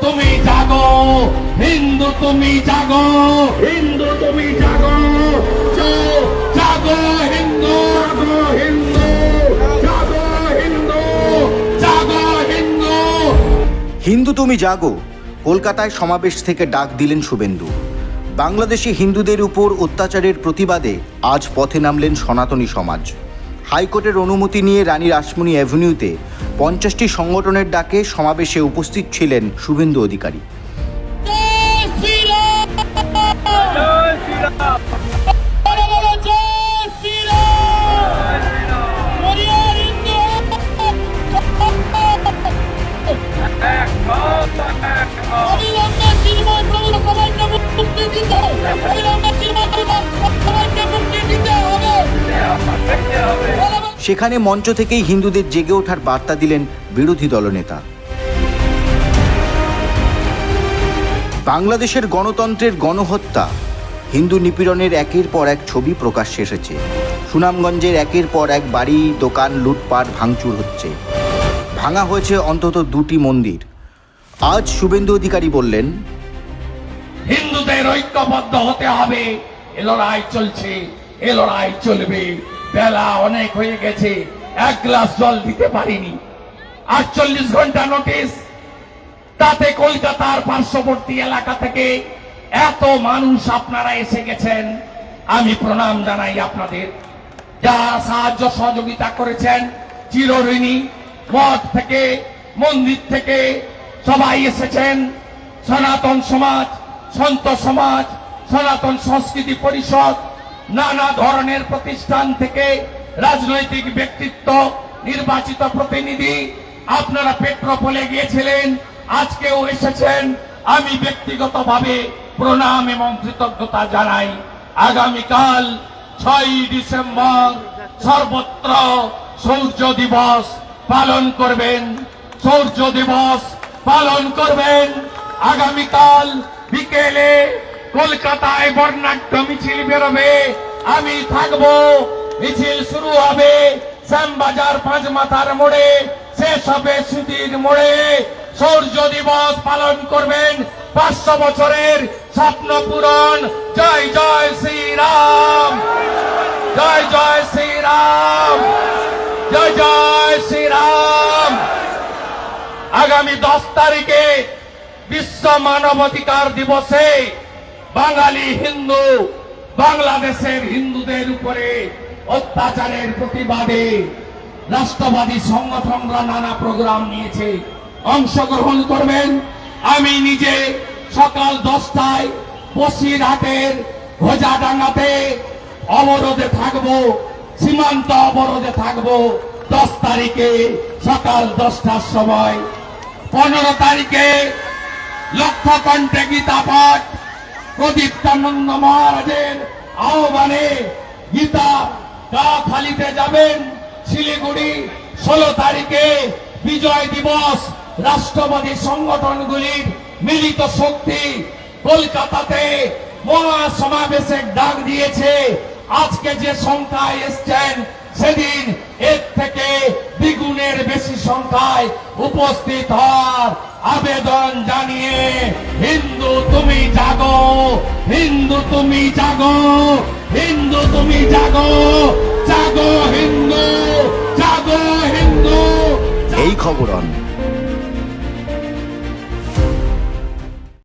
তুমি জাগো, হিন্দু তুমি জাগো, হিন্দু তুমি জাগো, জাগো হিন্দু, জাগো হিন্দু, জাগো হিন্দু, জাগো হিন্দু। হিন্দু তুমি জাগো কলকাতায় সমাবেশ থেকে ডাক দিলেন শুভেন্দু। বাংলাদেশে হিন্দুদের উপর অত্যাচারের প্রতিবাদে আজ পথে নামলেন সনাতনী সমাজ। হাইকোর্টের অনুমতি নিয়ে রানী রাসমণি অ্যাভিনিউতে 50টি সংগঠনের ডাকে সমাবেশে উপস্থিত ছিলেন শুভেন্দু অধিকারী। সেখানে মঞ্চ থেকেই হিন্দুদের জেগে ওঠার বার্তা দিলেন বিরোধী দলনেতা। বাংলাদেশের গণতন্ত্রের গণহত্যা, হিন্দু নিপীড়নের একের পর এক ছবি প্রকাশ্যে এসেছে। সুনামগঞ্জের একের পর এক বাড়ি, দোকান লুটপাট ভাঙচুর হচ্ছে। ভাঙা হয়েছে অন্তত 2টি মন্দির। আজ শুভেন্দু অধিকারী বললেন, হিন্দুদের ঐক্যবদ্ধ হতে হবে। এ লড়াই চলছে, এ লড়াই চলবে। বেলা অনেক হয়ে গেছে, 1 গ্লাস জল দিতে পারিনি। 48 ঘন্টা নোটিশ, তাতে কলকাতার পার্শ্ববর্তী এলাকা থেকে এত মানুষ আপনারা এসে গেছেন। আমি প্রণাম জানাই আপনাদের, যারা সাহায্য সহযোগিতা করেছেন, চিরঋণী। মঠ থেকে, মন্দির থেকে সবাই এসেছেন। সনাতন সমাজ, সন্ত সমাজ, সনাতন সংস্কৃতি পরিষদ, নানা ধরনের প্রতিষ্ঠান থেকে রাজনৈতিক ব্যক্তিত্ব, নির্বাচিত প্রতিনিধি, আপনারা পেট্রোপোলে গিয়েছিলেন, আজকেও এসেছেন। আমি ব্যক্তিগতভাবে প্রণাম এবং কৃতজ্ঞতা জানাই। আগামীকাল 6 ডিসেম্বর সর্বত্র সূর্য দিবস পালন করবেন, সূর্য দিবস পালন করবেন। আগামীকাল বিকেলে কলকাতায় বর্ণাঢ্য মিছিল বেরোবে, আমি থাকবো। মিছিল শুরু হবে শ্যামবাজার 5 মাথার মোড়ে, শেষ হবে স্মৃতির মোড়ে। সূর্য দিবস পালন করবেন, 500 বছরের স্বপ্ন পূরণ। জয় জয় শ্রীরাম, জয় জয় শ্রীরাম, জয় জয় শ্রীরাম। আগামী 10 তারিখে বিশ্ব মানবাধিকার দিবসে বাঙালি হিন্দু বাংলাদেশের হিন্দুদের উপরে অত্যাচারের প্রতিবাদে রাষ্ট্রবাদী সংগঠনরা নানা প্রোগ্রাম নিয়েছে, অংশগ্রহণ করবেন। আমি নিজে সকাল 10টায় বসিরহাটের ঘোজাডাঙ্গাতে অবরোধে থাকবো, সীমান্ত অবরোধে থাকবো 10 তারিখে সকাল 10টার সময়। 15 তারিখে লক্ষকণ্ঠে গীতা পাঠ, প্রদীপ্তানন্দ মহারাজের আহ্বানে গীতা গাখালিতে যাবেন। শিলিগুড়ি 16 তারিখে বিজয় দিবস, রাষ্ট্রবাদী সংগঠনগুলির মিলিত শক্তি কলকাতাতে মহাসমাবেশের ডাক দিয়েছে। আজকে যে সংখ্যায় এসছেন, সেদিন এর থেকে দ্বিগুণের বেশি সংখ্যায় উপস্থিত হওয়ার আবেদন জানিয়ে হিন্দু তুমি জাগো, হিন্দু তুমি জাগো, হিন্দু তুমি জাগো, জাগো হিন্দু, জাগো হিন্দু। এই খবর অন।